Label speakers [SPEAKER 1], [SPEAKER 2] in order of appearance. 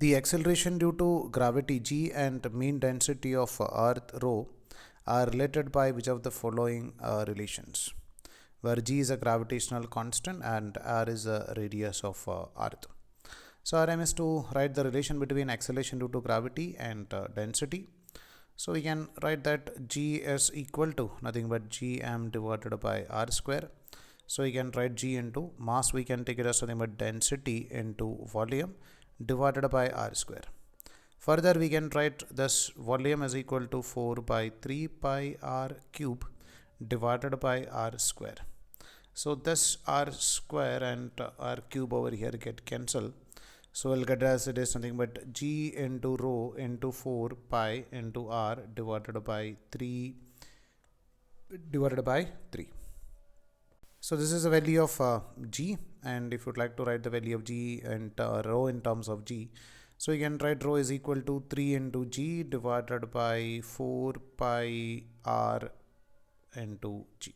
[SPEAKER 1] The acceleration due to gravity g and mean density of earth rho are related by which of the following relations, where g is a gravitational constant and r is a radius of earth. So our aim is to write the relation between acceleration due to gravity and density. So we can write that g is equal to nothing but gm divided by r square. So we can write g into mass, we can take it as nothing but density into volume divided by r square. Further, we can write this volume is equal to 4 by 3 pi r cube divided by r square. So this r square and r cube over here get cancelled. So we'll get as it is nothing but g into rho into 4 pi into r divided by 3 divided by 3. So this is the value of g, and if you'd like to write the value of g and rho in terms of g, so you can write rho is equal to 3 into g divided by 4 pi r into g.